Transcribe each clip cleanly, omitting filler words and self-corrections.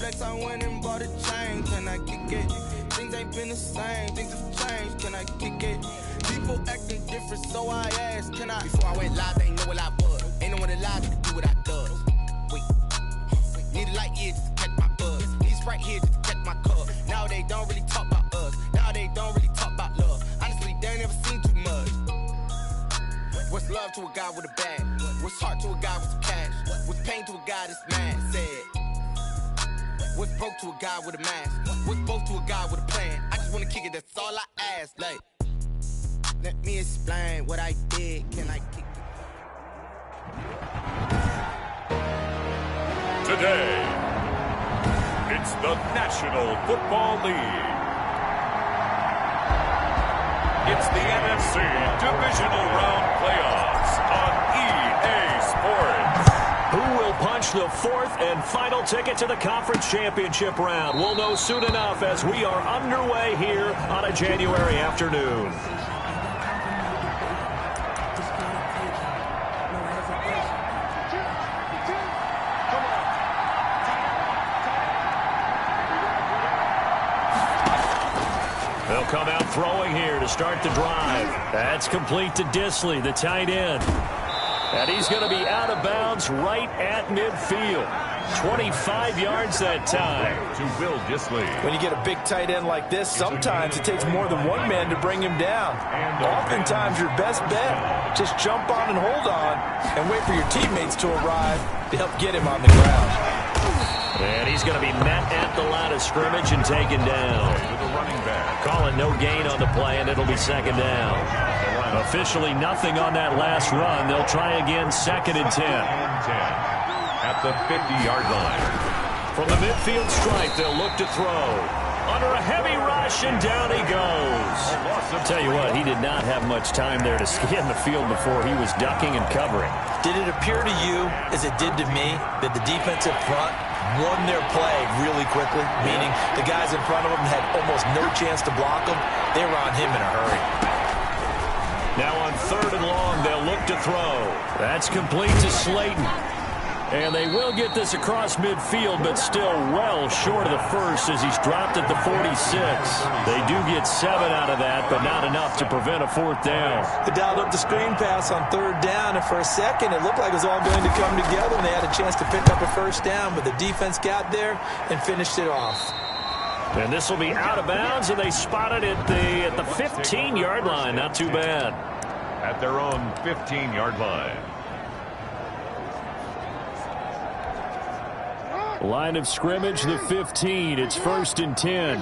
flex, I went and bought a chain. Can I kick it? Things ain't been the same, things have changed. Can I kick it? People acting different, so I asked, can I? Before I went live, they ain't know what I was. Ain't no one alive that could do what I does. Wait, need a light here just to catch my buzz. Need Sprite here just to catch my cup. Now they don't really talk about us. Now they don't really talk about love. Honestly, they ain't never seen too much. What's love to a guy with a bag? What's heart to a guy with some cash? What's pain to a guy that's mad? Said. What's broke to a guy with a mask? What's both to a guy with a plan? I just wanna kick it, that's all I ask. Like, let me explain what I did. Can I kick it? Today, it's the National Football League. It's the NFC Divisional Round Playoffs on EA Sports. Who will punch the fourth and final ticket to the conference championship round? We'll know soon enough as we are underway here on a January afternoon. They'll come out throwing here to start the drive. That's complete to Disley, the tight end. And he's going to be out of bounds right at midfield. 25 yards that time. To Will Disley. When you get a big tight end like this, sometimes it takes more than one man to bring him down. Oftentimes your best bet, just jump on and hold on and wait for your teammates to arrive to help get him on the ground. And he's going to be met at the line of scrimmage and taken down. Calling no gain on the play, and it'll be second down. Officially nothing on that last run. They'll try again, 2nd and 10. At the 50-yard line. From the midfield stripe, they'll look to throw. Under a heavy rush, and down he goes. I'll tell you what, he did not have much time there to scan the field before he was ducking and covering. Did it appear to you, as it did to me, that the defensive front won their play really quickly? Meaning the guys in front of them had almost no chance to block him. They were on him in a hurry. Now on 3rd and long, they'll look to throw. That's complete to Slayton. And they will get this across midfield, but still well short of the first as he's dropped at the 46. They do get 7 out of that, but not enough to prevent a 4th down. They dialed up the screen pass on 3rd down, and for a second, it looked like it was all going to come together, and they had a chance to pick up a 1st down, but the defense got there and finished it off. And this will be out of bounds, and they spot it at the 15-yard line. Not too bad. At their own 15-yard line. Line of scrimmage, the 15. It's 1st and 10.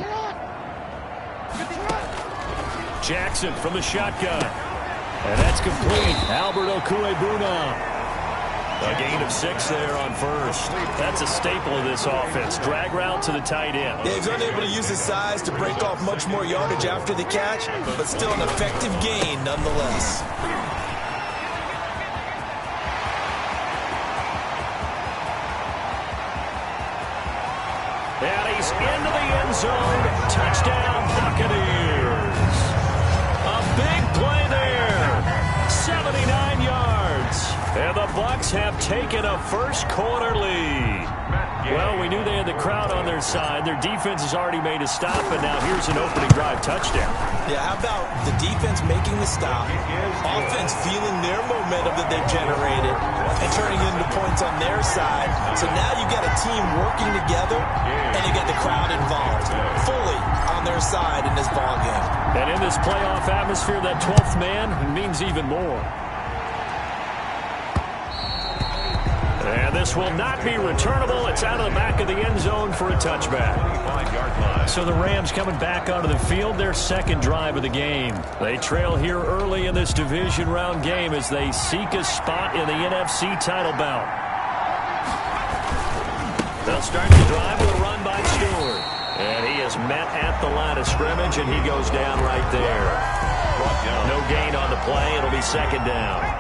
Jackson from the shotgun. And that's complete. Albert Okuebuna. A gain of 6 there on 1st. That's a staple of this offense. Drag route to the tight end. Yeah, he's unable to use his size to break off much more yardage after the catch, but still an effective gain nonetheless. And he's into the end zone. Touchdown, Buccaneers. A big play there. 79 yards. And the Bucs have taken a first-quarter lead. Well, we knew they had the crowd on their side. Their defense has already made a stop, and now here's an opening drive touchdown. Yeah, how about the defense making the stop, offense feeling their momentum that they've generated, and turning it into points on their side. So now you've got a team working together, and you get the crowd involved, fully on their side in this ballgame. And in this playoff atmosphere, that 12th man means even more. And this will not be returnable. It's out of the back of the end zone for a touchback. So the Rams coming back onto the field, their 2nd drive of the game. They trail here early in this division round game as they seek a spot in the NFC title bout. They'll start the drive with a run by Stewart. And he is met at the line of scrimmage, and he goes down right there. No gain on the play. It'll be 2nd down.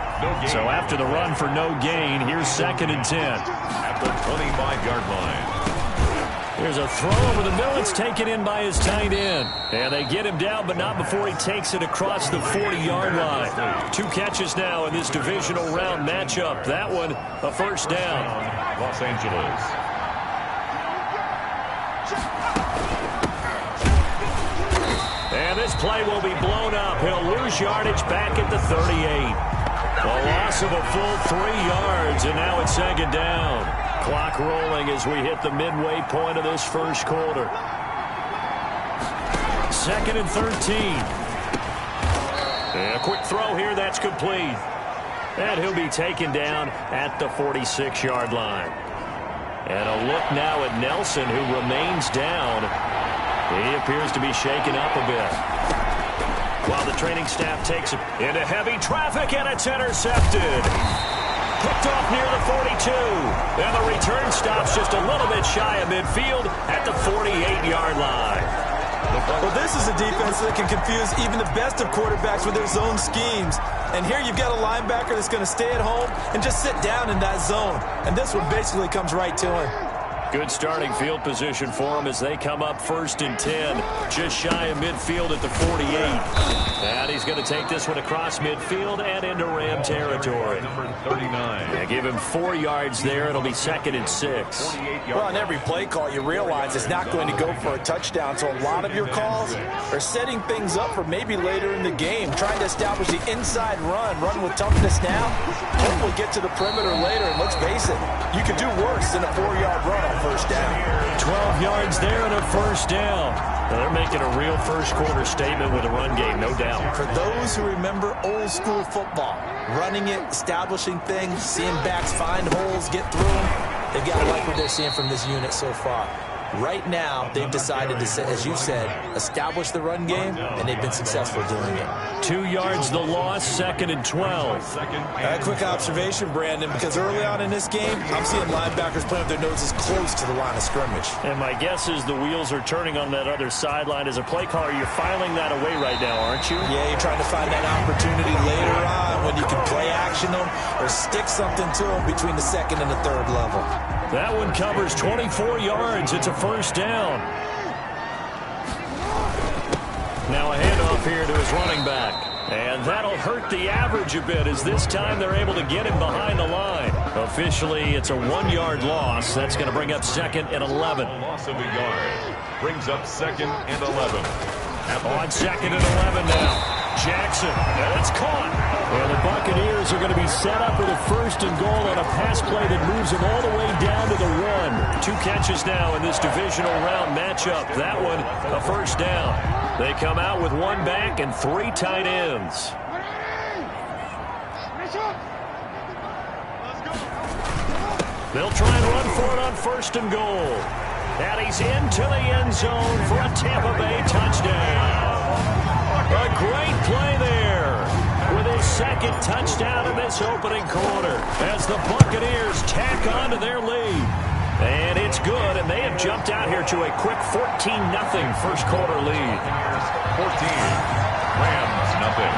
So after the run for no gain, here's 2nd and 10. At the 25-yard line. Here's a throw over the middle. It's taken in by his tight end. And they get him down, but not before he takes it across the 40-yard line. 2 catches now in this divisional round matchup. That one, a 1st down. Los Angeles. And this play will be blown up. He'll lose yardage back at the 38. A loss of a full 3 yards, and now it's second down. Clock rolling as we hit the midway point of this first quarter. Second and 13. And a quick throw here, that's complete. And he'll be taken down at the 46-yard line. And a look now at Nelson, who remains down. He appears to be shaken up a bit. While the training staff takes it into heavy traffic, and it's intercepted. Picked off near the 42. And the return stops just a little bit shy of midfield at the 48-yard line. Well, this is a defense that can confuse even the best of quarterbacks with their zone schemes. And here you've got a linebacker that's going to stay at home and just sit down in that zone. And this one basically comes right to him. Good starting field position for them as they come up 1st and 10. Just shy of midfield at the 48. And he's going to take this one across midfield and into Ram territory. Number 39. Yeah, give him 4 yards there. It'll be 2nd and 6. Well, on every play call, you realize it's not going to go for a touchdown. So a lot of your calls are setting things up for maybe later in the game, trying to establish the inside run with toughness now. Hopefully get to the perimeter later. And let's face it, you could do worse than a 4-yard run on first down. 12 yards there and a first down. Now they're making a real first quarter statement with a run game, no doubt. For those who remember old school football, running it, establishing things, seeing backs find holes, get through them, they've got to like what they're seeing from this unit so far. Right now, they've decided to, as you said, establish the run game, and they've been successful doing it. 2 yards the loss, 2nd and 12. A quick observation, Brandon, because early on in this game, I'm seeing linebackers playing with their noses close to the line of scrimmage. And my guess is the wheels are turning on that other sideline. As a play caller, you're filing that away right now, aren't you? Yeah, you're trying to find that opportunity later on when you can play action them or stick something to them between the 2nd and the 3rd level. That one covers 24 yards. It's a first down. Now a handoff here to his running back. And that'll hurt the average a bit as this time they're able to get him behind the line. Officially, it's a 1-yard loss. That's going to bring up 2nd and 11. Loss of a yard. Brings up 2nd and 11. On 2nd and 11 now. Jackson, and it's caught. And the Buccaneers are going to be set up with a 1st and goal on a pass play that moves them all the way down to the 1. 2 catches now in this divisional round matchup. That one, a first down. They come out with 1 back and 3 tight ends. They'll try and run for it on 1st and goal. And he's into the end zone for a Tampa Bay touchdown. A great play there with his 2nd touchdown in this opening quarter as the Buccaneers tack on to their lead. And it's good, and they have jumped out here to a quick 14-0 first quarter lead. 14. Rams, nothing.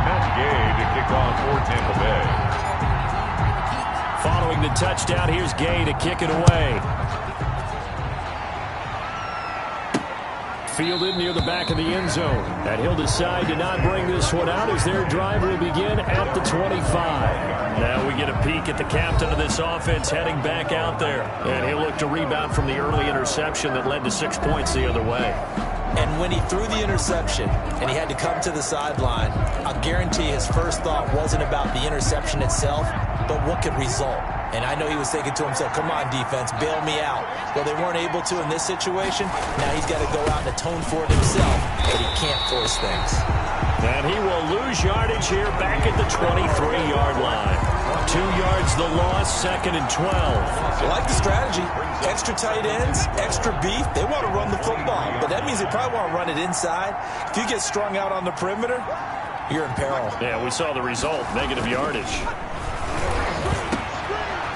Matt Gay to kick off for Tampa Bay. Following the touchdown, here's Gay to kick it away. Fielded near the back of the end zone. And he'll decide to not bring this one out as their drive will begin at the 25. Now we get a peek at the captain of this offense heading back out there. And he'll look to rebound from the early interception that led to 6 points the other way. And when he threw the interception and he had to come to the sideline, I'll guarantee his first thought wasn't about the interception itself, but what could result. And I know he was thinking to himself, come on, defense, bail me out. Well, they weren't able to in this situation. Now he's got to go out and atone for it himself, but he can't force things. And he will lose yardage here back at the 23-yard line. 2 yards the loss, 2nd and 12. I like the strategy. Extra tight ends, extra beef. They want to run the football, but that means they probably want to run it inside. If you get strung out on the perimeter, you're in peril. Yeah, we saw the result, negative yardage.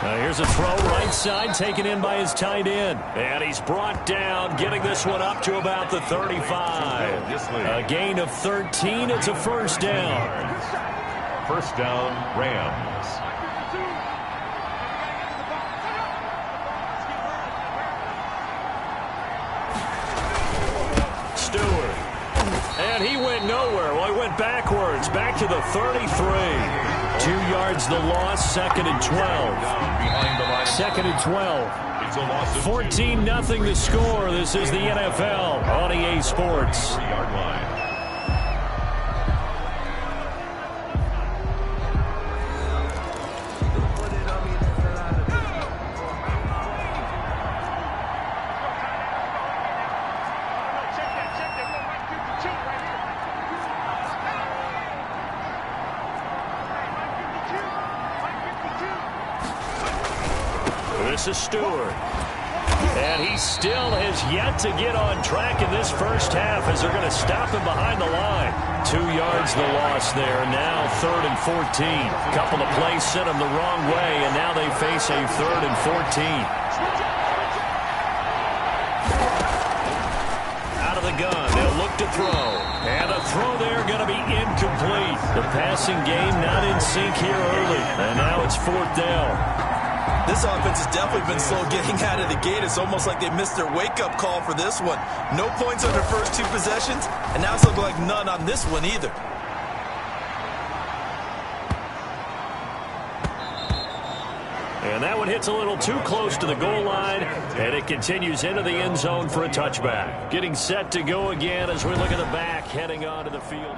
Now here's a throw right side taken in by his tight end. And he's brought down, getting this one up to about the 35. A gain of 13. It's a first down. First down, Rams. Stewart. And he went nowhere. Well, he went backwards, back to the 33. 2 yards the loss, 2nd and 12. Behind the line. 2nd and 12. It's a loss of 14-0 the score. This is the NFL on EA Sports. 3-yard line. This is Stewart. And he still has yet to get on track in this first half as they're going to stop him behind the line. 2 yards the loss there. Now 3rd and 14. A couple of plays sent him the wrong way, and now they face a 3rd and 14. Out of the gun. They'll look to throw. And a throw there going to be incomplete. The passing game not in sync here early. And now it's 4th down. This offense has definitely been slow getting out of the gate. It's almost like they missed their wake-up call for this one. No points on their first 2 possessions, and now it's looking like none on this one either. And that one hits a little too close to the goal line, and it continues into the end zone for a touchback. Getting set to go again as we look at the back heading onto the field.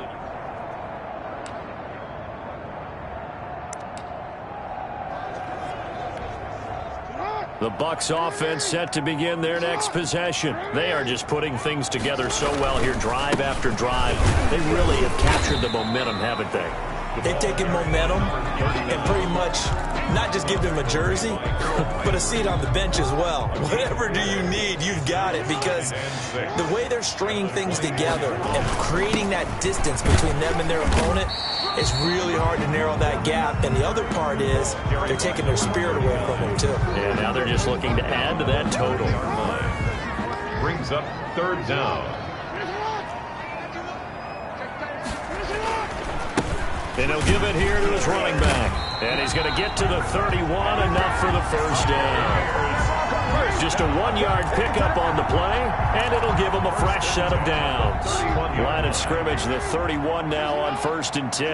The Bucs offense set to begin their next possession. They are just putting things together so well here, drive after drive. They really have captured the momentum, haven't they? They've taken momentum and pretty much not just give them a jersey, but a seat on the bench as well. Whatever do you need, you've got it, because the way they're stringing things together and creating that distance between them and their opponent, it's really hard to narrow that gap. And the other part is they're taking their spirit away from them, too. And now they're just looking to add to that total. Brings up 3rd down. And he'll give it here to his running back. And he's going to get to the 31, enough for the first down. Just a 1-yard pickup on the play, and it'll give him a fresh set of downs. Line of scrimmage, the 31 now on 1st and 10.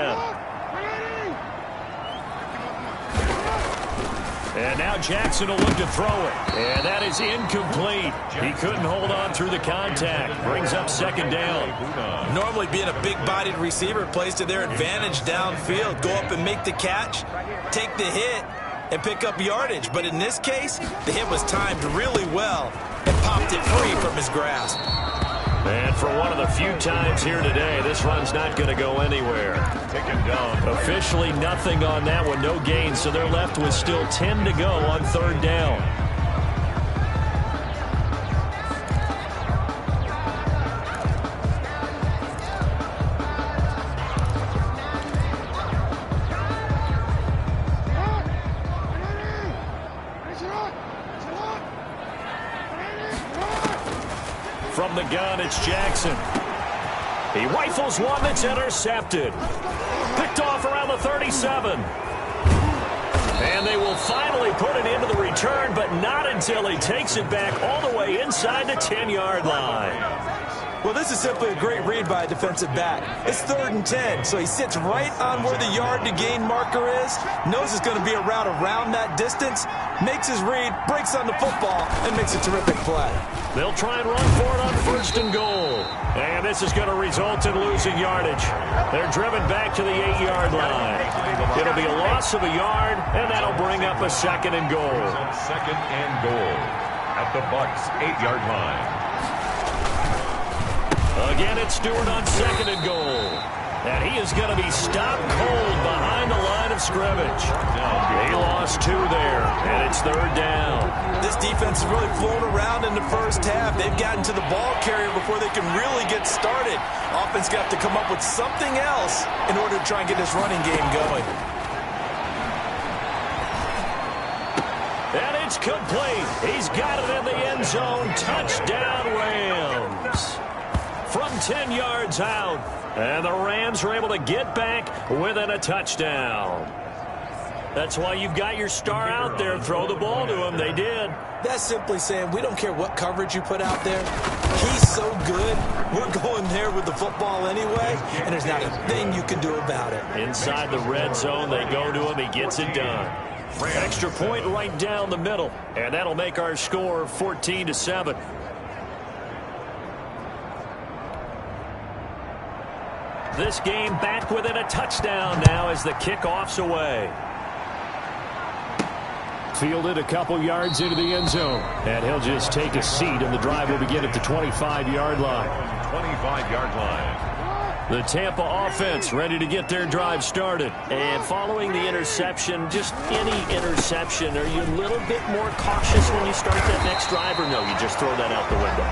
And now Jackson will look to throw it. And that is incomplete. He couldn't hold on through the contact. Brings up 2nd down. Normally being a big-bodied receiver plays to their advantage downfield. Go up and make the catch, take the hit, and pick up yardage. But in this case, the hit was timed really well and popped it free from his grasp. And for one of the few times here today, this run's not going to go anywhere. Taken down. Officially nothing on that one, no gain, so they're left with still 10 to go on 3rd down. From the gun, it's Jackson. He rifles one that's intercepted. Picked off around the 37. And they will finally put it into the return, but not until he takes it back all the way inside the 10-yard line. Well, this is simply a great read by a defensive back. It's 3rd and 10, so he sits right on where the yard-to-gain marker is, knows it's going to be a route around that distance, makes his read, breaks on the football, and makes a terrific play. They'll try and run for it on 1st and goal. And this is going to result in losing yardage. They're driven back to the 8-yard line. It'll be a loss of a yard, and that'll bring up a 2nd and goal. 2nd and goal at the Bucs 8-yard line. Again, it's Stewart on 2nd and goal. And he is going to be stopped cold behind the line of scrimmage. He lost 2 there, and it's 3rd down. This defense has really flown around in the first half. They've gotten to the ball carrier before they can really get started. Offense got to come up with something else in order to try and get this running game going. And it's complete. He's got it in the end zone. Touchdown, Rams. From 10 yards out. And the Rams are able to get back within a touchdown. That's why you've got your star out there. Throw the ball to him. They did. That's simply saying we don't care what coverage you put out there. He's so good. We're going there with the football anyway, and there's not a thing you can do about it. Inside the red zone, they go to him. He gets it done. Extra point right down the middle, and that'll make our score 14-7. This game back within a touchdown now as the kickoff's away. Fielded a couple yards into the end zone. And he'll just take a seat, and the drive will begin at the 25-yard line. 25-yard line. The Tampa offense ready to get their drive started. And following the interception, just any interception, are you a little bit more cautious when you start that next drive, or no, you just throw that out the window?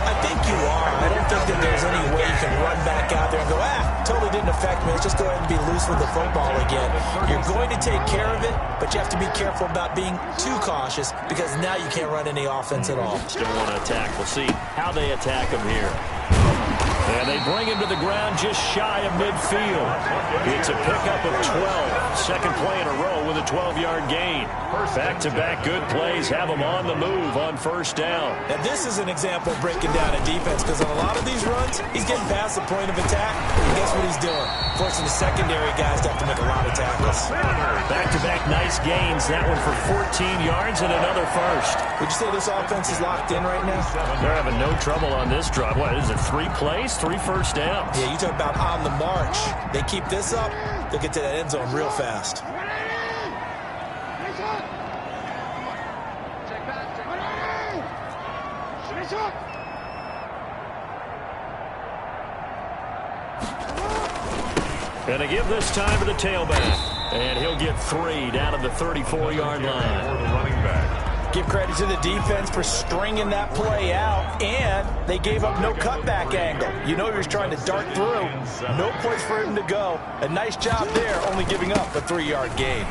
I think you are. I don't think that there's any way you can run back out there and go, totally didn't affect me. Let's just go ahead and be loose with the football again. You're going to take care of it, but you have to be careful about being too cautious because now you can't run any offense at all. Still want to attack. We'll see how they attack him here. And they bring him to the ground just shy of midfield. It's a pickup of 12. Second play in a row with a 12-yard gain. Back-to-back good plays have him on the move on first down. Now, this is an example of breaking down a defense because on a lot of these runs, he's getting past the point of attack. And guess what he's doing? Forcing the secondary guys to have to make a lot of tackles. Back-to-back nice gains. That one for 14 yards and another first. Would you say this offense is locked in right now? They're having no trouble on this drive. What is it, 3 plays? 3 first downs. Yeah, you talk about on the march. They keep this up, they'll get to that end zone real fast. And a give this time to the tailback. And he'll get 3 down at the 34-yard line. For the running back. Give credit to the defense for stringing that play out, and they gave up no cutback angle. You know he was trying to dart through. No place for him to go. A nice job there, only giving up a 3-yard gain.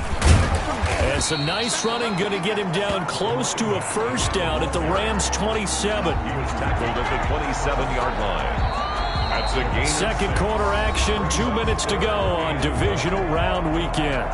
And some nice running, going to get him down close to a first down at the Rams' 27. He was tackled at the 27-yard line. That's a gain. Second quarter action, 2 minutes to go on divisional round weekend.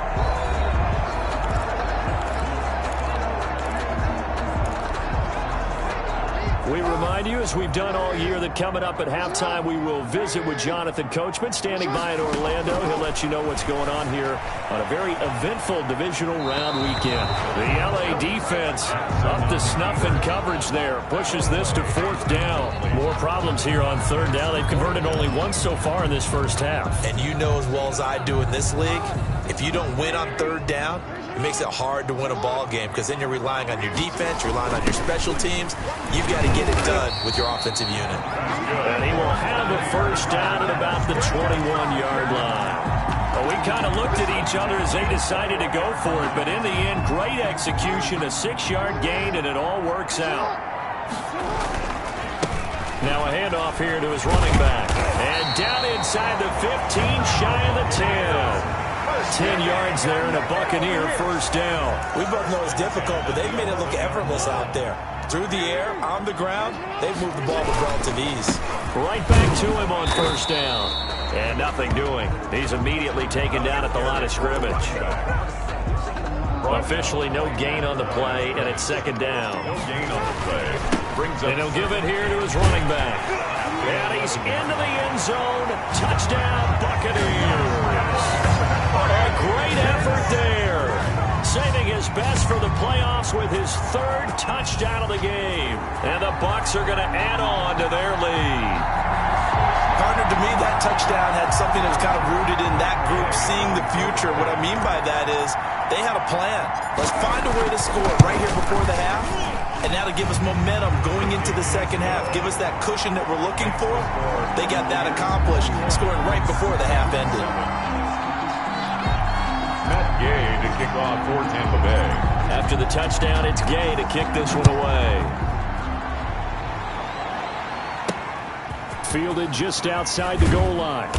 We remind you, as we've done all year, that coming up at halftime, we will visit with Jonathan Coachman, standing by in Orlando. He'll let you know what's going on here on a very eventful divisional round weekend. The LA defense up to snuff in coverage there. Pushes this to fourth down. More problems here on third down. They've converted only once so far in this first half. And you know as well as I do in this league, if you don't win on third down, it makes it hard to win a ball game because then you're relying on your defense, you're relying on your special teams. You've got to get it done with your offensive unit. And he will have a first down at about the 21-yard line. Well, we kind of looked at each other as they decided to go for it, but in the end, great execution, a 6-yard gain, and it all works out. Now a handoff here to his running back. And down inside the 15, shy of the 10. 10 yards there and a Buccaneer first down. We both know it's difficult, but they've made it look effortless out there. Through the air, on the ground, they've moved the ball with relative ease. Right back to him on first down. And nothing doing. He's immediately taken down at the line of scrimmage. Officially no gain on the play, and it's second down. No gain on the play. And he'll give it here to his running back. And he's into the end zone. Touchdown, Buccaneers. A great effort there. Saving his best for the playoffs with his third touchdown of the game. And the Bucs are going to add on to their lead. Partner, to me, that touchdown had something that was kind of rooted in that group seeing the future. What I mean by that is they had a plan. Let's find a way to score right here before the half. And that'll give us momentum going into the second half. Give us that cushion that we're looking for. They got that accomplished, scoring right before the half ended. Gay to kick off for Tampa Bay. After the touchdown, it's Gay to kick this one away. Fielded just outside the goal line.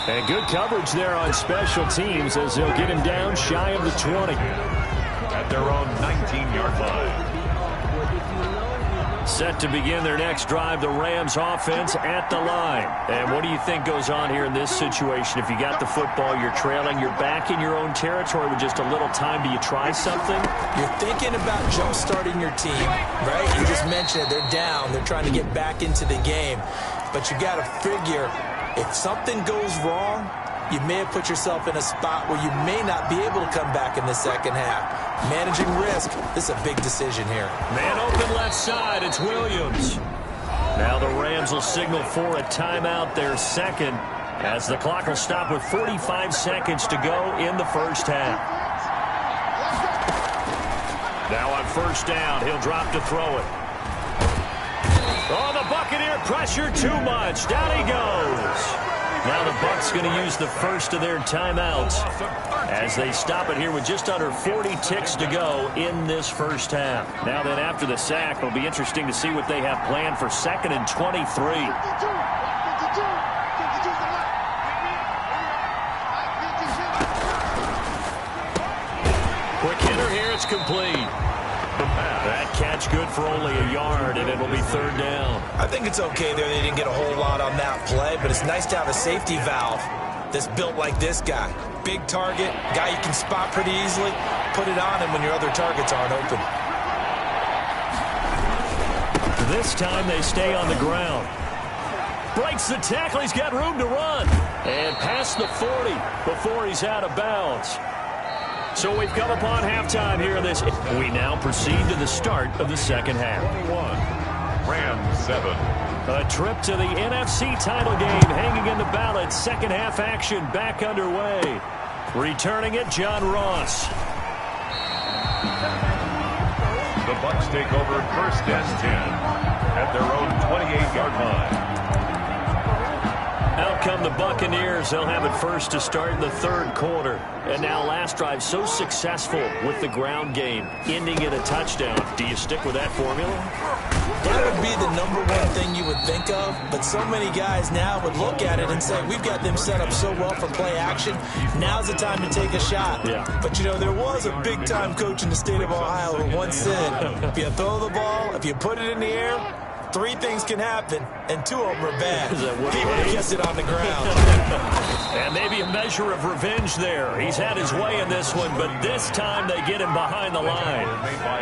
And good coverage there on special teams as they'll get him down shy of the 20. At their own 19-yard line. Set to begin their next drive, the Rams offense at the line. And what do you think goes on here in this situation? If you got the football, you're trailing, you're back in your own territory with just a little time. Do you try something? You're thinking about jump-starting your team, right? You just mentioned it. They're down. They're trying to get back into the game. But you got to figure, if something goes wrong, you may have put yourself in a spot where you may not be able to come back in the second half. Managing risk, this is a big decision here. Man open left side, it's Williams. Now the Rams will signal for a timeout, their second, as the clock will stop with 45 seconds to go in the first half. Now on first down, he'll drop to throw it. Oh, the Buccaneer pressure too much. Down he goes. Now the Bucs going to use the first of their timeouts as they stop it here with just under 40 ticks to go in this first half. Now then, after the sack, it'll be interesting to see what they have planned for 2nd and 23. Quick hitter here, it's complete. That catch good for only a yard, and it'll be 3rd down. I think it's okay there. They didn't get a whole lot on that play, but it's nice to have a safety valve that's built like this guy. Big target, guy you can spot pretty easily. Put it on him when your other targets aren't open. This time they stay on the ground. Breaks the tackle. He's got room to run. And past the 40 before he's out of bounds. So we've come upon halftime here in this. We now proceed to the start of the second half. 21, Rams 7. A trip to the NFC title game hanging in the balance. Second half action back underway. Returning it, John Ross. The Bucs take over 1st and 10 at their own 28-yard line. Out come the Buccaneers. They'll have it first to start in the 3rd quarter. And now last drive so successful with the ground game, ending in a touchdown. Do you stick with that formula? That would be the #1 thing you would think of, but so many guys now would look at it and say, we've got them set up so well for play action, now's the time to take a shot. Yeah. But, you know, there was a big-time coach in the state of Ohio who once said, if you throw the ball, if you put it in the air, 3 things can happen, and 2 of them are bad. People gets it on the ground. And maybe a measure of revenge there. He's had his way in this one, but this time they get him behind the line.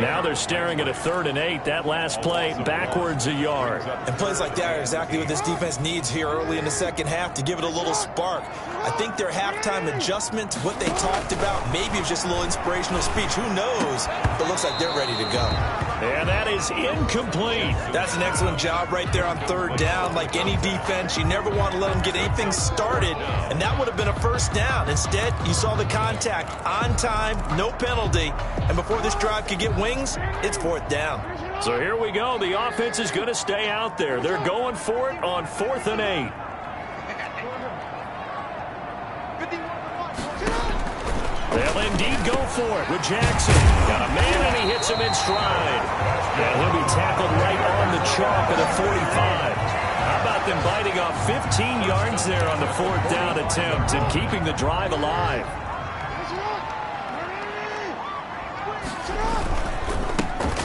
Now they're staring at a 3rd and 8. That last play, backwards a yard. And plays like that are exactly what this defense needs here early in the second half to give it a little spark. I think their halftime adjustment, what they talked about, maybe it's just a little inspirational speech. Who knows? But looks like they're ready to go. And that is incomplete. That's an excellent job right there on 3rd down. Like any defense, you never want to let them get anything started, and that would have been a 1st down. Instead, you saw the contact on time, no penalty, and before this drive could get wings, it's 4th down. So here we go. The offense is going to stay out there. They're going for it on 4th and 8. They'll indeed go for it with Jackson. Got a man, and he hits him in stride. And he'll be tackled right on the chalk at the 45. How about them biting off 15 yards there on the 4th down attempt and keeping the drive alive?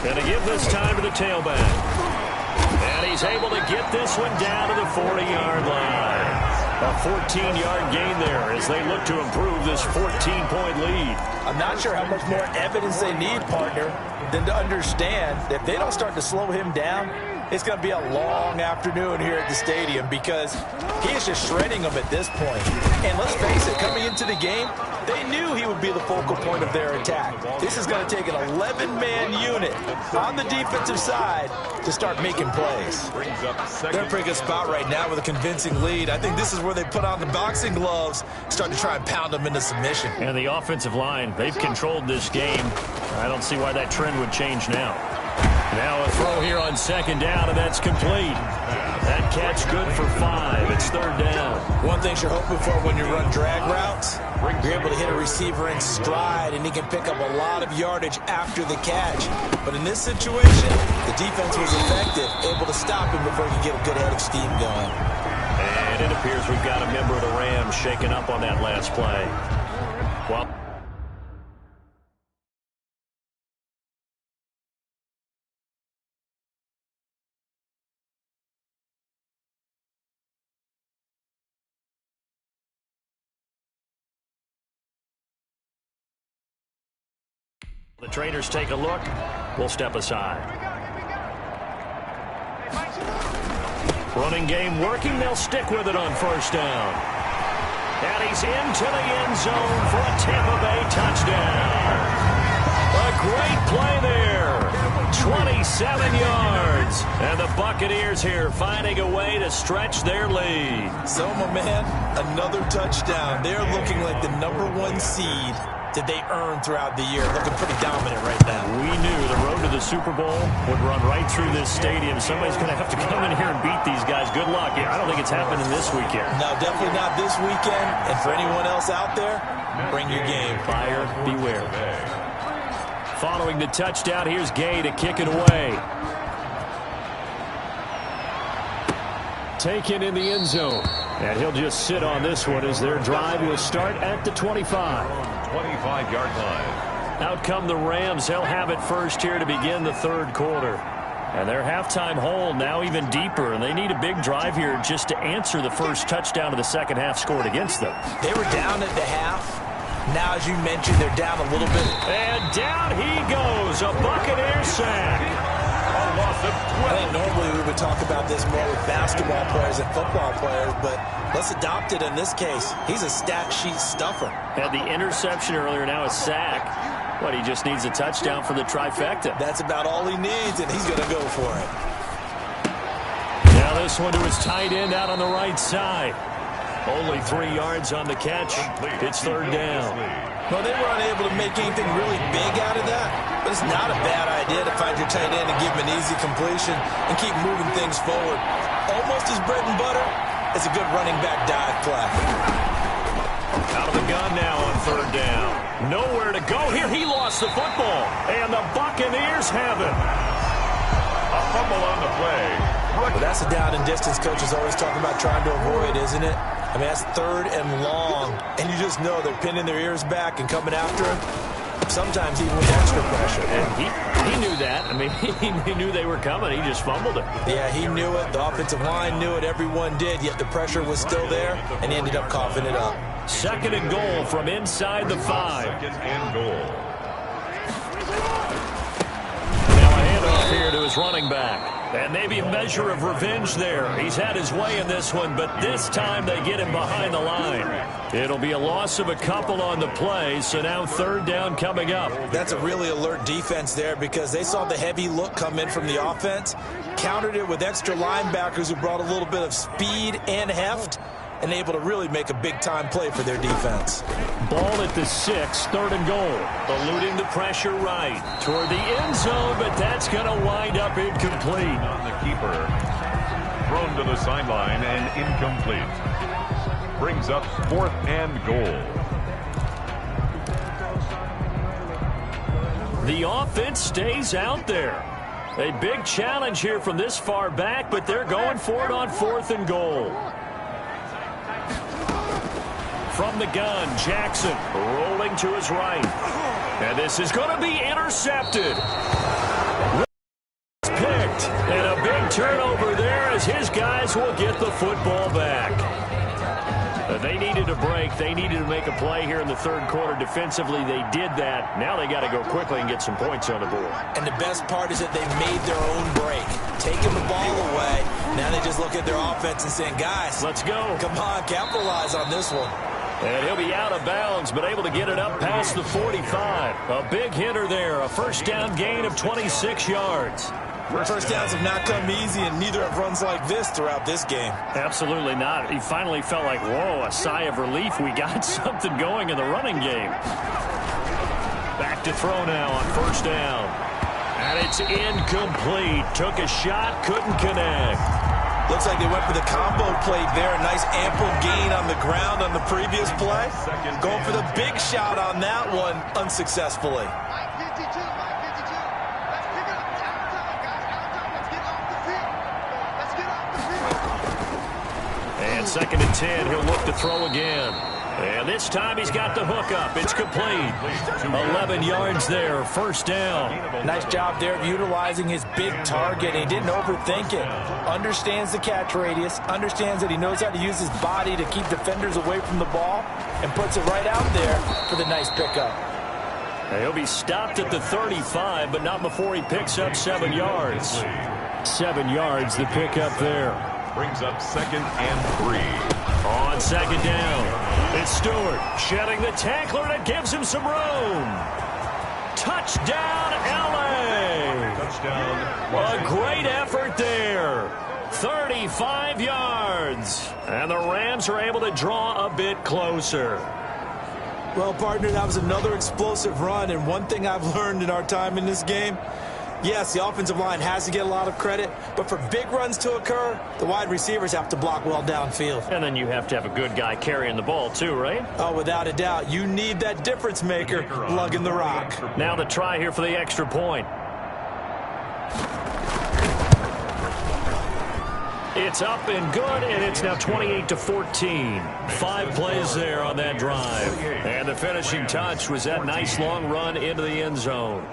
Going to give this time to the tailback. And he's able to get this one down to the 40-yard line. A 14-yard gain there as they look to improve this 14-point lead. I'm not sure how much more evidence they need, partner, than to understand that if they don't start to slow him down, it's going to be a long afternoon here at the stadium because he is just shredding them at this point. And let's face it, coming into the game, they knew he would be the focal point of their attack. This is going to take an 11-man unit on the defensive side to start making plays. They're in a pretty good spot right now with a convincing lead. I think this is where they put on the boxing gloves, start to try and pound them into submission. And the offensive line, they've controlled this game. I don't see why that trend would change now. Now a throw here on 2nd down, and that's complete. That catch good for 5. It's 3rd down. One thing you're hoping for when you run drag routes, you're able to hit a receiver in stride, and he can pick up a lot of yardage after the catch. But in this situation, the defense was effective, able to stop him before he could get a good head of steam going. And it appears we've got a member of the Rams shaken up on that last play. Well, The trainers take a look. We'll step aside. Running game working. They'll stick with it on first down. And he's into the end zone for a Tampa Bay touchdown. A great play there. 27 yards. And the Buccaneers here finding a way to stretch their lead. So, my man, another touchdown. They're looking like the #1 seed that they earned throughout the year. Looking pretty dominant right now. We knew the road to the Super Bowl would run right through this stadium. Somebody's going to have to come in here and beat these guys. Good luck. I don't think it's happening this weekend. No, definitely not this weekend. And for anyone else out there, bring your game. Buyer beware. Following the touchdown, here's Gay to kick it away. Taken in the end zone. And he'll just sit on this one as their drive will start at the 25. 25-yard line. Out come the Rams. They'll have it first here to begin the third quarter. And their halftime hole now even deeper. And they need a big drive here just to answer the first touchdown of the second half scored against them. They were down at the half. Now, as you mentioned, they're down a little bit. And down he goes. A Buccaneer sack. I think normally we would talk about this more with basketball players and football players, but let's adopt it in this case. He's a stat sheet stuffer. Had the interception earlier, now a sack. But he just needs a touchdown for the trifecta. That's about all he needs, and he's going to go for it. Now this one to his tight end out on the right side. Only 3 yards on the catch. It's third down. Well, they were unable to make anything really big out of that, but it's not a bad idea to find your tight end and give him an easy completion and keep moving things forward. Almost his bread and butter is a good running back dive play. Out of the gun now on third down. Nowhere to go here. He lost the football, and the Buccaneers have it. A fumble on the play. Well, that's a down and distance coaches always talking about trying to avoid, isn't it? I mean, that's third and long, and you just know they're pinning their ears back and coming after him, sometimes even with extra pressure. And he knew that. I mean, he knew they were coming. He just fumbled it. Yeah, he knew it. The offensive line knew it. Everyone did, yet the pressure was still there, and he ended up coughing it up. Second and goal from inside the 5. Second and goal. Now a handoff here to his running back. And maybe a measure of revenge there. He's had his way in this one, but this time they get him behind the line. It'll be a loss of a couple on the play, so now third down coming up. That's a really alert defense there because they saw the heavy look come in from the offense, countered it with extra linebackers who brought a little bit of speed and heft, and able to really make a big-time play for their defense. Ball at the 6, third and goal. Eluding the pressure right toward the end zone, but that's going to wind up incomplete. On the keeper. Thrown to the sideline and incomplete. Brings up fourth and goal. The offense stays out there. A big challenge here from this far back, but they're going for it on fourth and goal. From the gun, Jackson rolling to his right. And this is going to be intercepted. Picked. And a big turnover there as his guys will get the football back. They needed a break. They needed to make a play here in the third quarter. Defensively, they did that. Now they got to go quickly and get some points on the board. And the best part is that they made their own break. Taking the ball away. Now they just look at their offense and saying, guys, let's go. Come on, capitalize on this one. And he'll be out of bounds, but able to get it up past the 45. A big hitter there. A first down gain of 26 yards. First downs have not come easy, and neither have runs like this throughout this game. Absolutely not. He finally felt like, whoa, a sigh of relief. We got something going in the running game. Back to throw now on first down. And it's incomplete. Took a shot, couldn't connect. Looks like they went for the combo play there. A nice ample gain on the ground on the previous play. Going for the big shot on that one unsuccessfully. And second and 10, he'll look to throw again. And this time he's got the hook up. It's complete. 11 yards there, first down. Nice job there of utilizing his big target. He didn't overthink it. Understands the catch radius. Understands that he knows how to use his body to keep defenders away from the ball. And puts it right out there for the nice pickup. He'll be stopped at the 35, but not before he picks up 7 yards. 7 yards, the pickup there. Brings up 2nd and 3. On 2nd down, it's Stewart shedding the tackler that gives him some room. Touchdown, L.A. Touchdown. A great effort there. 35 yards. And the Rams are able to draw a bit closer. Well, partner, that was another explosive run, and one thing I've learned in our time in this game, yes, the offensive line has to get a lot of credit, but for big runs to occur, the wide receivers have to block well downfield. And then you have to have a good guy carrying the ball too, right? Oh, without a doubt. You need that difference maker lugging the rock. Now the try here for the extra point. It's up and good, and it's now 28-14. 5 plays there on that drive. And the finishing touch was that nice long run into the end zone.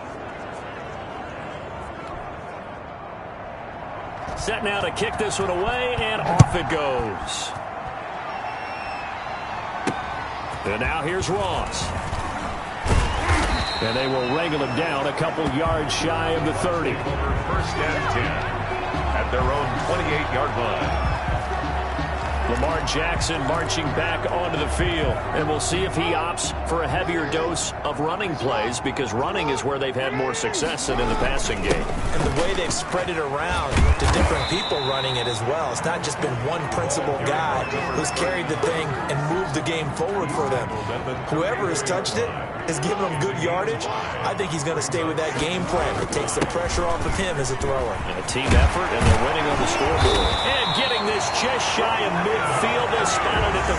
Set now to kick this one away, and off it goes. And now here's Ross. And they will wrangle him down a couple yards shy of the 30. 1st and 10. At their own 28-yard line. Lamar Jackson marching back onto the field. And we'll see if he opts for a heavier dose of running plays, because running is where they've had more success than in the passing game. And the way they've spread it around to different people running it as well. It's not just been one principal guy who's carried the thing and moved the game forward for them. Whoever has touched it has given them good yardage. I think he's going to stay with that game plan. It takes the pressure off of him as a thrower. A team effort, and they're winning on the scoreboard. And getting this just shy of midfield. They spotted at the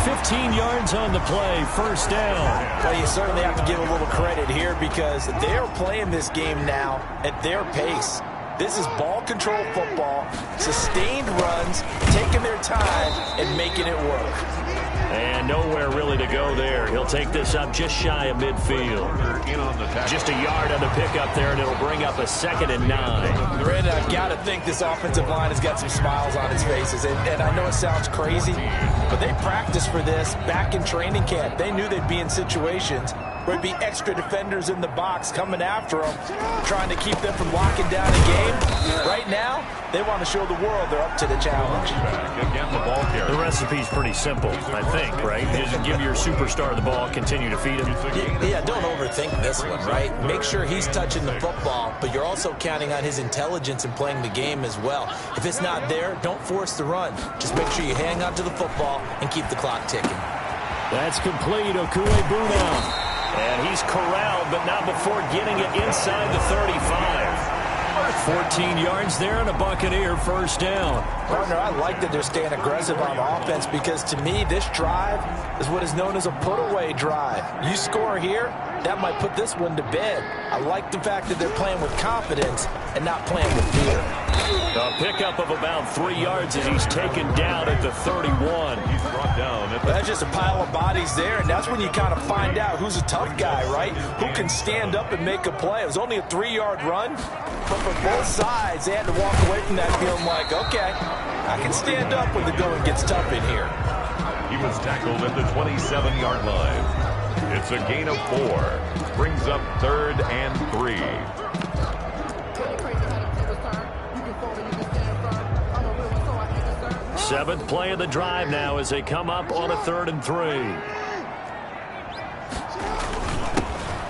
49. 15 yards on the play, 1st down. Well, you certainly have to give a little credit here, because they're playing this game now at their pace. This is ball control football, sustained runs, taking their time and making it work. And nowhere really to go there. He'll take this up just shy of midfield. Just a yard on the pickup there, and it'll bring up a 2nd and 9. Brandon, I've got to think this offensive line has got some smiles on its faces. And I know it sounds crazy, but they practiced for this back in training camp. They knew they'd be in situations where it'd be extra defenders in the box coming after them, trying to keep them from locking down a game. Right now, they want to show the world they're up to the challenge. The recipe's pretty simple, I think, right? Just give your superstar the ball, continue to feed him. Yeah, don't overthink this one, right? Make sure he's touching the football, but you're also counting on his intelligence in playing the game as well. If it's not there, don't force the run. Just make sure you hang on to the football and keep the clock ticking. That's complete, Okuebuna. And he's corralled, but not before getting it inside the 35. 14 yards there and a Buccaneer 1st down. Partner, I like that they're staying aggressive on offense, because to me, this drive is what is known as a put-away drive. You score here, that might put this one to bed. I like the fact that they're playing with confidence and not playing with fear. A pickup of about 3 yards as he's taken down at the 31. He's brought down. That's just a pile of bodies there, and that's when you kind of find out who's a tough guy, right? Who can stand up and make a play. It was only a 3-yard run, but for both sides, they had to walk away from that feeling like, okay, I can stand up when the going gets tough in here. He was tackled at the 27-yard line. It's a gain of 4. Brings up 3rd and 3. 7th play of the drive now as they come up on a 3rd and 3.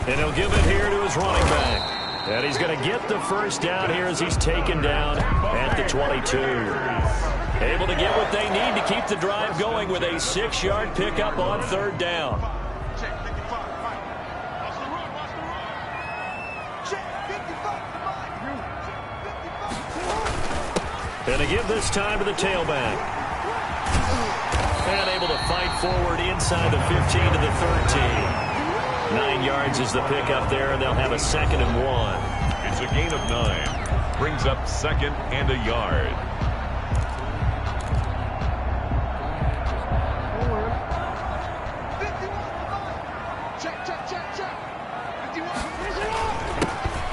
And he'll give it here to his running back. And he's going to get the 1st down here as he's taken down at the 22. Able to get what they need to keep the drive going with a 6-yard pickup on 3rd down. And to give this time to the tailback. And able to fight forward inside the 15 to the 13. 9 yards is the pickup there, and they'll have a 2nd and 1. It's a gain of 9. Brings up 2nd and a yard.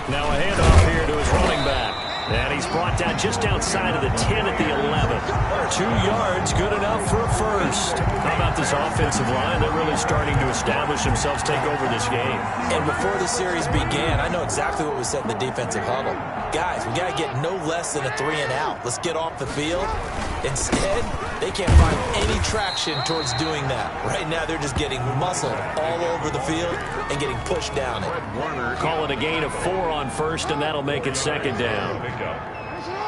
Now a handoff here to his running back. And he's brought down just outside of the 10 at the 11. 2 yards, good enough for a first. How about this offensive line? They're really starting to establish themselves, take over this game. And before the series began, I know exactly what was said in the defensive huddle. Guys, we got to get no less than a 3-and-out. Let's get off the field. Instead, they can't find any traction towards doing that. Right now, they're just getting muscled all over the field and getting pushed down it. Call it a gain of 4 on first, and that'll make it second down.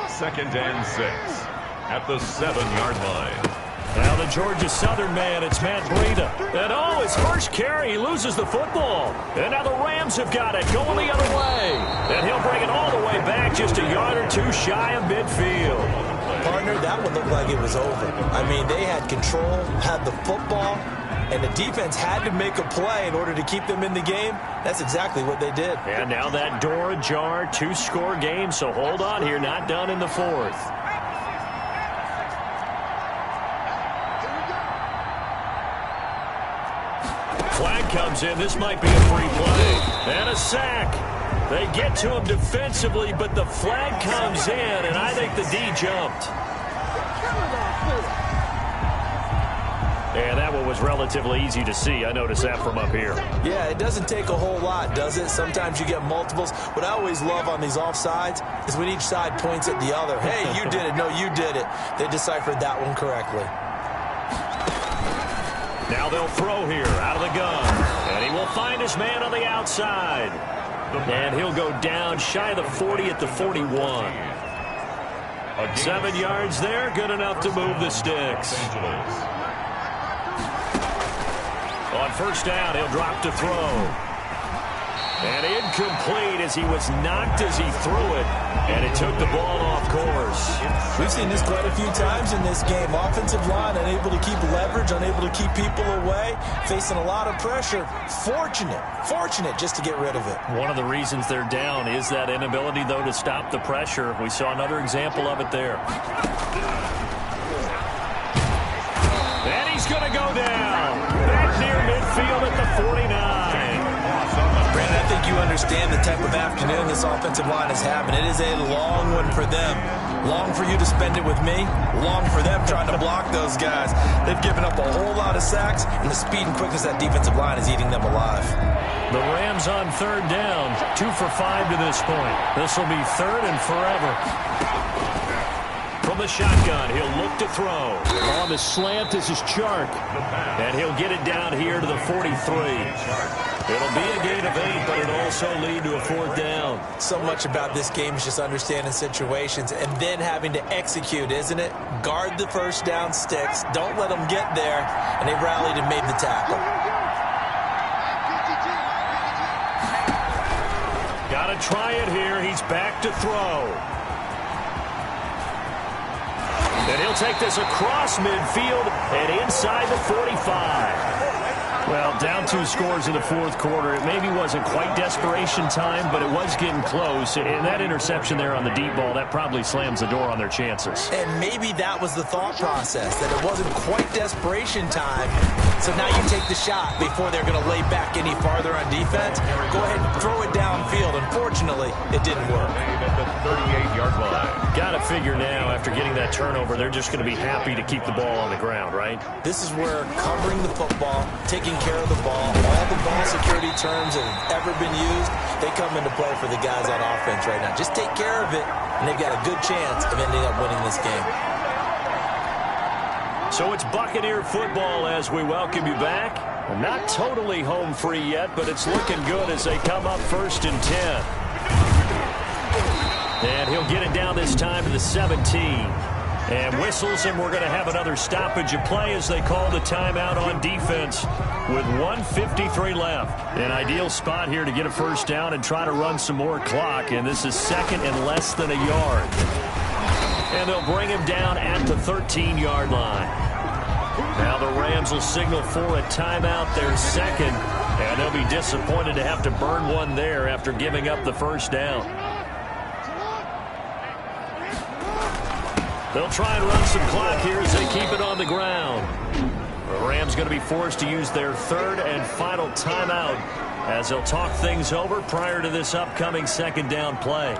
2nd and 6 at the 7-yard line. Now the Georgia Southern man, it's Matt Breida. And his first carry, he loses the football. And now the Rams have got it, going the other way. And he'll bring it all the way back, just a yard or 2 shy of midfield. Partner, that one looked like it was over. I mean, they had control, had the football, and the defense had to make a play in order to keep them in the game. That's exactly what they did. And now that door ajar, 2-score game, so hold on here, not done in the 4th. Flag comes in. This might be a free play. And a sack. They get to him defensively, but the flag comes in, and I think the D jumped. And that one was relatively easy to see. I noticed that from up here. Yeah, it doesn't take a whole lot, does it? Sometimes you get multiples. What I always love on these offsides is when each side points at the other. Hey, you did it. No, you did it. They deciphered that one correctly. Now they'll throw here out of the gun. And he will find his man on the outside. And he'll go down shy of the 40 at the 41. 7 yards there, good enough to move the sticks. On first down, he'll drop to throw. And incomplete as he was knocked as he threw it. And it took the ball off course. We've seen this quite a few times in this game. Offensive line unable to keep leverage, unable to keep people away, facing a lot of pressure. Fortunate just to get rid of it. One of the reasons they're down is that inability, though, to stop the pressure. We saw another example of it there. And he's going to go down. Back near midfield at the 49. Brandon, I think you understand the type of afternoon this offensive line is having. It is a long one for them. Long for you to spend it with me. Long for them trying to block those guys. They've given up a whole lot of sacks, and the speed and quickness of that defensive line is eating them alive. The Rams on third down. 2 for 5 to this point. This will be third and forever. From the shotgun, he'll look to throw. On the slant, this is Chark. And he'll get it down here to the 43. It'll be a gain of 8, but it'll also lead to a 4th down. So much about this game is just understanding situations and then having to execute, isn't it? Guard the first down sticks. Don't let them get there. And they rallied and made the tackle. Got to try it here. He's back to throw. And he'll take this across midfield and inside the 45. Well, down 2 scores in the 4th quarter. It maybe wasn't quite desperation time, but it was getting close. And that interception there on the deep ball, that probably slams the door on their chances. And maybe that was the thought process, that it wasn't quite desperation time. So now you take the shot before they're going to lay back any farther on defense. Go ahead and throw it downfield. Unfortunately, it didn't work. At the 38-yard line. Got to figure now, after getting that turnover, they're just going to be happy to keep the ball on the ground, right? This is where covering the football, taking care of the ball, all the ball security terms that have ever been used, they come into play for the guys on offense right now. Just take care of it, and they've got a good chance of ending up winning this game. So it's Buccaneer football as we welcome you back. We're not totally home free yet, but it's looking good as they come up 1st and 10. And he'll get it down this time to the 17. And whistles, and we're going to have another stoppage of play as they call the timeout on defense with 1:53 left. An ideal spot here to get a first down and try to run some more clock, and this is 2nd and less than a yard. And they'll bring him down at the 13-yard line. Now the Rams will signal for a timeout, their 2nd, and they'll be disappointed to have to burn one there after giving up the first down. They'll try and run some clock here as they keep it on the ground. The Rams going to be forced to use their 3rd and final timeout as they'll talk things over prior to this upcoming 2nd down play.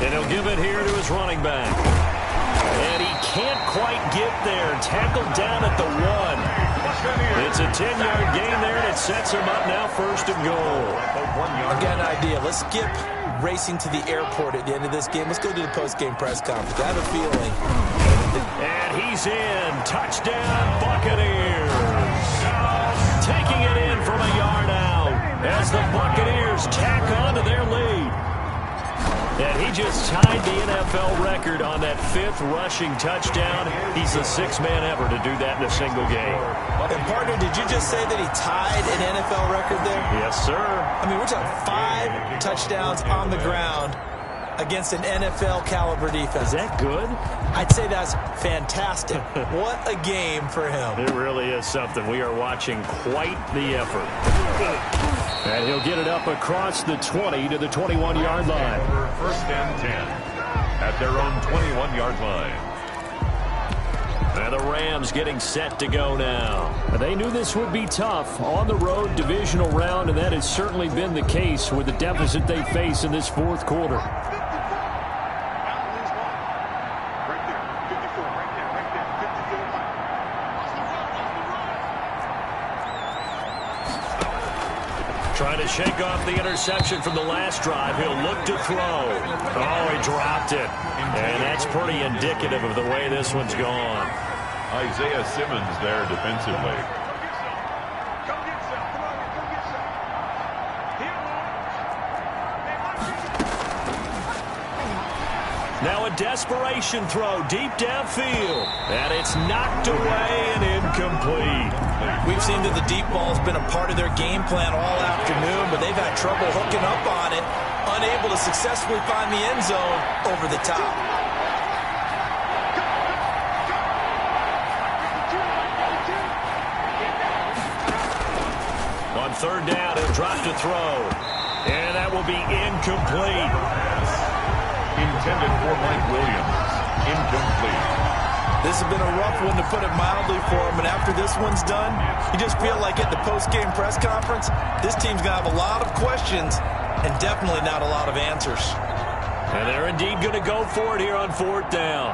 And he'll give it here to his running back. And he can't quite get there. Tackled down at the 1. It's a 10-yard gain there, and it sets him up now 1st and goal. I've got an idea. Let's skip racing to the airport at the end of this game. Let's go to the post-game press conference. I have a feeling. And he's in. Touchdown, Buccaneers. Taking it in from a yard out as the Buccaneers tack on to their lead. And he just tied the NFL record on that 5th rushing touchdown. He's the 6th man ever to do that in a single game. And, partner, did you just say that he tied an NFL record there? Yes, sir. I mean, we're talking 5 touchdowns on the ground against an NFL-caliber defense. Is that good? I'd say that's fantastic. What a game for him. It really is something. We are watching quite the effort. And he'll get it up across the 20 to the 21-yard line. 1st and 10 at their own 21-yard line. And the Rams getting set to go now. They knew this would be tough on the road divisional round, and that has certainly been the case with the deficit they face in this 4th quarter. Trying to shake off the interception from the last drive. He'll look to throw. Oh, he dropped it. And that's pretty indicative of the way this one's gone. Isaiah Simmons there defensively. Now a desperation throw deep downfield. And it's knocked away and incomplete. We've seen that the deep ball's been a part of their game plan all afternoon, but they've had trouble hooking up on it, unable to successfully find the end zone over the top. On 3rd down, he'll drop to throw. And that will be incomplete. Intended for Mike Williams. Incomplete. This has been a rough one, to put it mildly, for him. And after this one's done, you just feel like at the post-game press conference, this team's going to have a lot of questions and definitely not a lot of answers. And they're indeed going to go for it here on 4th down.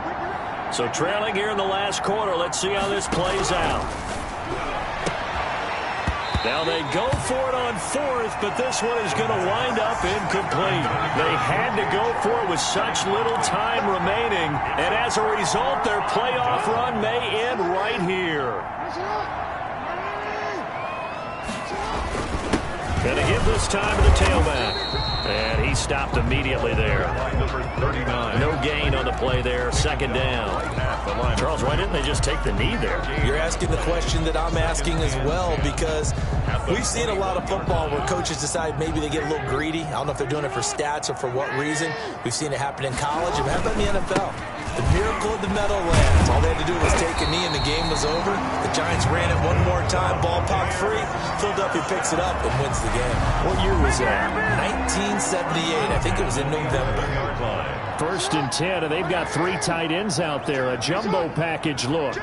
So trailing here in the last quarter, let's see how this plays out. Now they go for it on 4th, but this one is going to wind up incomplete. They had to go for it with such little time remaining, and as a result, their playoff run may end right here. Going to give this time to the tailback. And he stopped immediately there. Number 39. No gain on the play there. 2nd down. Charles, why didn't they just take the knee there? You're asking the question that I'm asking as well, because we've seen a lot of football where coaches decide maybe they get a little greedy. I don't know if they're doing it for stats or for what reason. We've seen it happen in college. It happened in the NFL. The miracle of the Meadowlands. All they had to do was take a knee and the game was over. The Giants ran it one more time. Ball popped free. Philadelphia picks it up and wins the game. What year was that? 1978. I think it was in November. 1st and 10, and they've got 3 tight ends out there. A jumbo package look.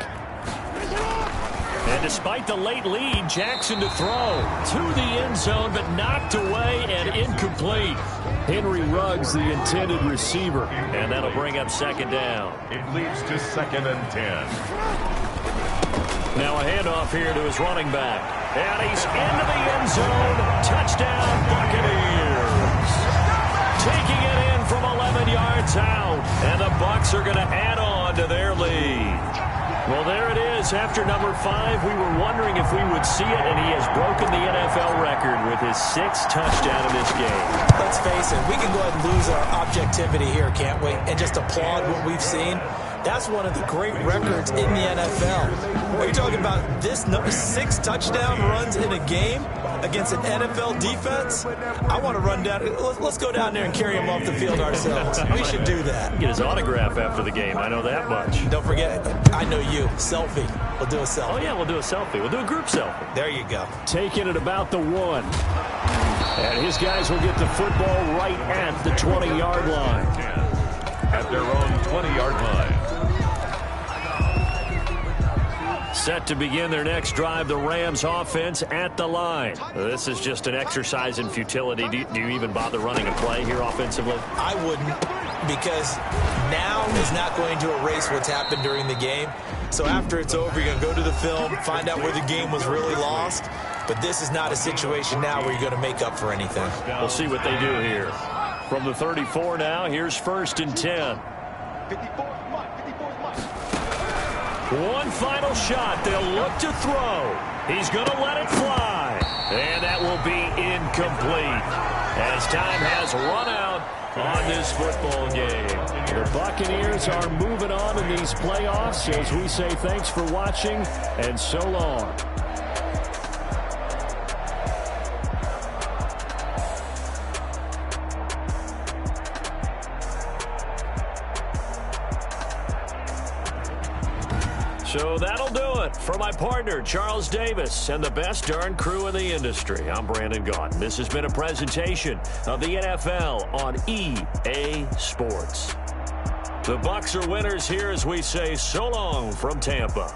And despite the late lead, Jackson to throw to the end zone, but knocked away and incomplete. Henry Ruggs, the intended receiver, and that'll bring up 2nd down. It leads to 2nd and 10. Now a handoff here to his running back. And he's into the end zone. Touchdown, Buccaneers. Taking it in from 11 yards out. And the Bucs are going to add on to their lead. Well, there it is. After number 5, we were wondering if we would see it, and he has broken the NFL record with his 6th touchdown in this game. Let's face it, we can go ahead and lose our objectivity here, can't we? And just applaud what we've seen. That's one of the great records in the NFL. Are you talking about this 6 touchdown runs in a game against an NFL defense? I want to run down. Let's go down there and carry him off the field ourselves. We should do that. Get his autograph after the game. I know that much. Don't forget, I know you. Selfie. We'll do a selfie. Oh, yeah, we'll do a selfie. We'll do a group selfie. There you go. Taking it about the 1. And his guys will get the football right at the 20-yard line. At their own 20-yard line. Set to begin their next drive, the Rams offense at the line. This is just an exercise in futility. Do you even bother running a play here offensively? I wouldn't. because now he's not going to erase what's happened during the game. So after it's over, you're going to go to the film, find out where the game was really lost. But this is not a situation now where you're going to make up for anything. We'll see what they do here. From the 34 now, here's 1st and 10. One final shot. They'll look to throw. He's going to let it fly. And that will be incomplete as time has run out on this football game. The Buccaneers are moving on in these playoffs as we say thanks for watching and so long. So that'll do it for my partner, Charles Davis, and the best darn crew in the industry. I'm Brandon Gaudin. This has been a presentation of the NFL on EA Sports. The Bucs are winners here as we say so long from Tampa.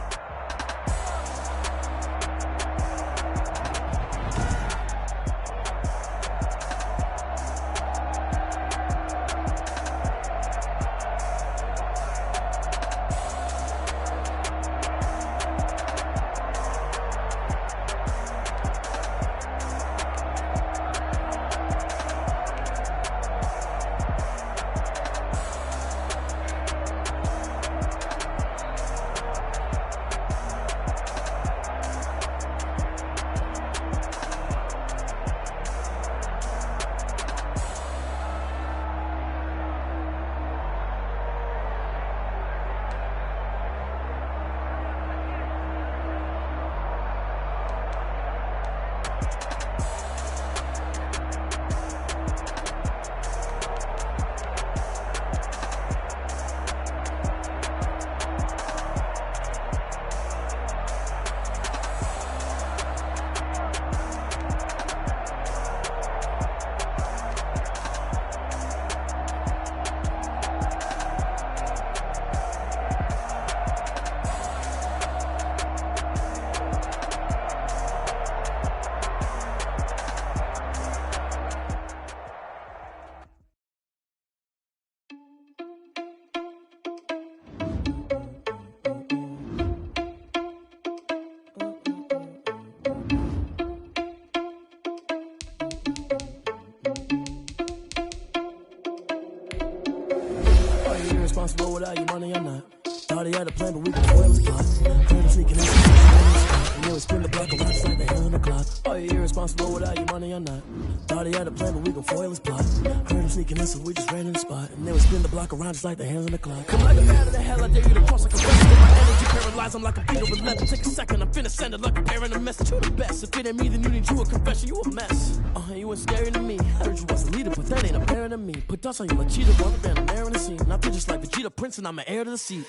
Responsible without your money or not. Thought he had a plan, but we could foil his plot. Heard him sneaking in, and then we spin the block around just like the hell on the clock. Are you irresponsible without your money or not? Thought he had a plan, but we could foil his plot. Heard him sneaking in, so we just ran in the spot. And then we spin the block around just like the hands on the clock. Come like a man of the hell, I dare you to cross like a wrestler. With my energy paralyzed, I'm like a beetle with leather. Take a second, I'm finna send it like a bear in a message. You the best. If it ain't me, then you need you a confession. You a mess. You ain't scary to me. Heard you was a leader, but that ain't apparent to me. Put dust on you like cheetah, run down an air in the scene. And I feel just like Vegeta Prince, and I'm an heir to the seat.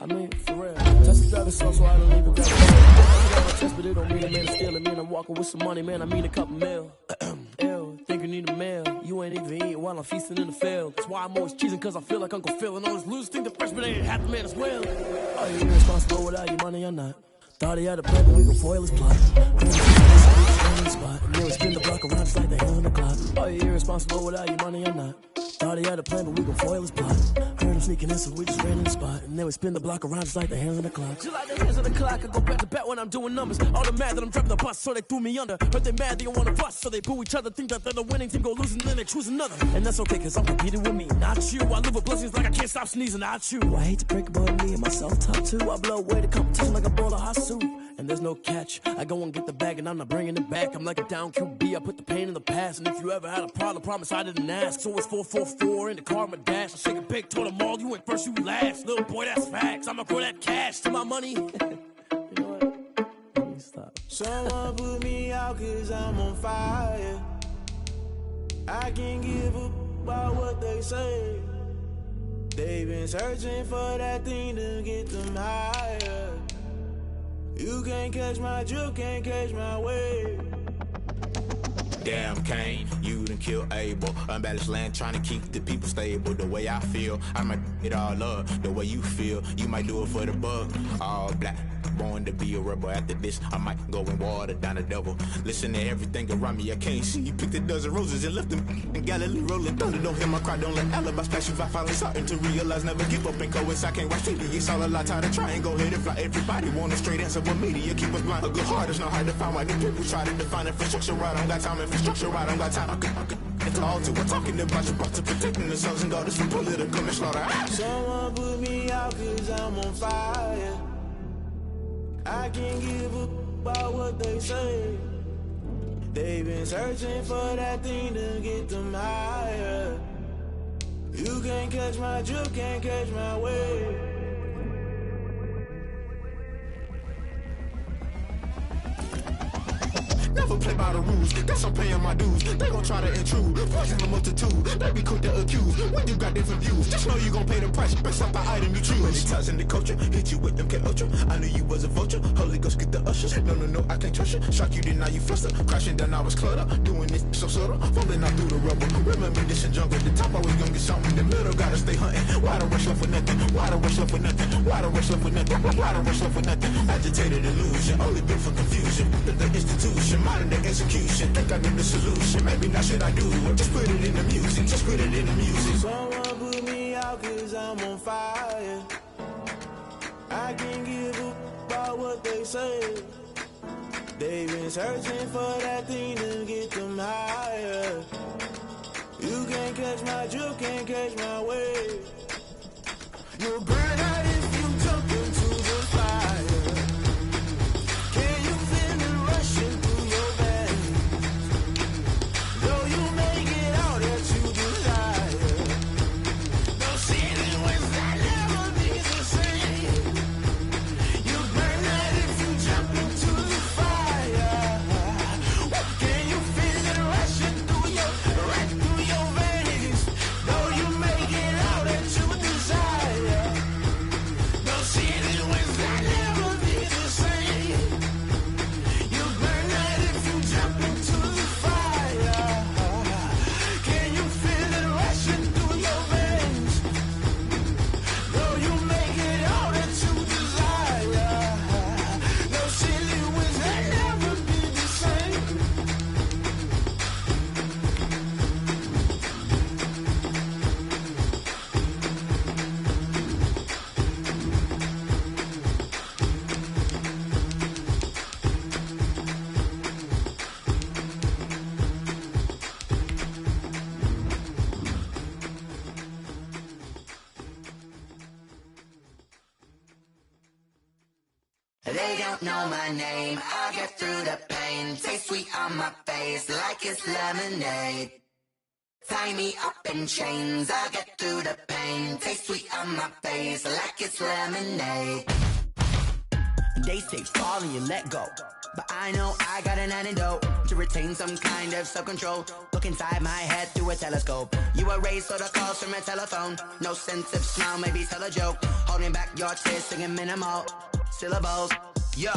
I mean, for real. Touch the driver's so I don't even grab a chest, but it don't mean a man to steal it. Man, I'm walking with some money, man. I mean a couple mil. Ew, think you need a meal. You ain't even eating while I'm feasting in the field. That's why I'm always cheesing, cause I feel like Uncle Phil. And all this lose think the freshman ain't half the man as well. Are you irresponsible without your money or not? Thought he had a plan, but we gon' foil his plot. And then we spin the block around just like the hell on the clock. Are you irresponsible without your money or not? Thought he had a plan, but we gon' foil his plot. Heard him sneaking in, so we just ran in the spot. And then we spin the block around just like the hands on the clock. Just like the hands on the clock, I go back to back when I'm doing numbers. All the mad that I'm driving the bus, so they threw me under. Heard they mad, they don't wanna bust, so they boo each other. Think that they're the winning team, go losing, then they choose another. And that's okay, cause I'm competing with me, not you. I live with blessings like I can't stop sneezing, not you. I hate to break about me and my self-talk too. I blow away the competition like a bowl of hot soup. And there's no catch. I go and get the bag and I'm not bringing it back. I'm like a down QB. I put the pain in the past. And if you ever had a problem, promise I didn't ask. So it's 4-4-4 in the car, my dash. I shake it big, told them all, you went first, you last. Little boy, that's facts. I'ma grow that cash to my money. You know what? Let me stop. Someone put me out cause I'm on fire. I can't give up about what they say. They've been searching for that thing to get them higher. You can't catch my drift, can't catch my wave. Damn, Kane, you done killed Abel. Unbalanced land, trying to keep the people stable. The way I feel, I might it all up. The way you feel, you might do it for the buck. All black, born to be a rebel. After this, I might go and water down the devil. Listen to everything around me, I can't see. Picked a dozen roses and left them in Galilee rolling thunder. Don't hear my cry, don't let alibis pass you. I finally starting to realize, never give up and coincide. Can't watch TV, it's all a lot. Tired of trying, go ahead and fly. Everybody want a straight answer, but media keep us blind. A good heart is not hard to find. Why do people try to define infrastructure right? I don't got time, infrastructure right, I don't got time. I could it's all to. We're talking about you brought to protecting the sons and daughters from political and slaughter. Someone put me out cause I'm on fire. I can't give up about what they say. They've been searching for that thing to get them higher. You can't catch my drift, can't catch my wave. Never play by the rules, that's I'm paying my dues. They gon' try to intrude, poison the multitude. They be quick to accuse, when you got different views. Just know you gon' pay the price, based off the item you choose. Many times in the culture, hit you with them K-Ultra. I knew you was a vulture, Holy Ghost get the ushers. No, I can't trust you. Shock you, then now you fluster. Crashing down, I was cluttered. Doing this so subtle, falling out through the rubble. Remember this in jungle, the top I was gonna get something. The middle gotta stay hunting. Why the rush left for nothing? Why the rush left for nothing? Why the rush left for nothing? Why the rush left for nothing? Agitated illusion, only built for confusion. The institution, modern day execution. Think I knew the solution. Maybe now should I do it? Just put it in the music. Just put it in the music. Someone put me out cause I'm on fire. I can't give up about what they say. They've been searching for that thing to get them higher. You can't catch my drift, can't catch my wave. You'll burn out if you jump into the fire. Can you feel it rushing through your veins? Though you may get out that you desire. No ceiling was that never be the same. You burn out if you jump into the fire. Can you feel it rushing through your veins? Though you may get out that you desire. No ceiling was that never be the same. You burn out if you jump into the fire. Can you feel it rushing through your veins? Though you make it all that you desire. No ceiling was that never be the same. They don't know my name, I'll get through the pain. Taste sweet on my face like it's lemonade. Tie me up in chains, I'll get through the pain. Taste sweet on my face like it's lemonade. They say fall and you let go, but I know I got an antidote to retain some kind of self-control. Look inside my head through a telescope. You erase all the calls from a telephone. No sense of smile, maybe tell a joke. Holding back your tears, singing minimal syllables. Yo,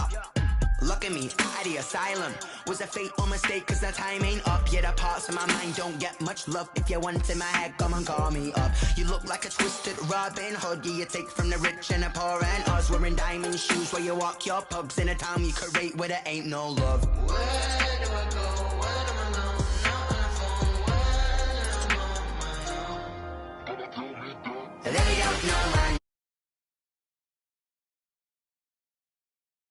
look at me, out of the asylum. Was a fate or mistake, cause the time ain't up. Yet the parts of my mind don't get much love. If you want in my head, come and call me up. You look like a twisted Robin Hood. Yeah, you take from the rich and the poor and us. Wearing diamond shoes where you walk your pugs in a town you create where there ain't no love. Where do I go?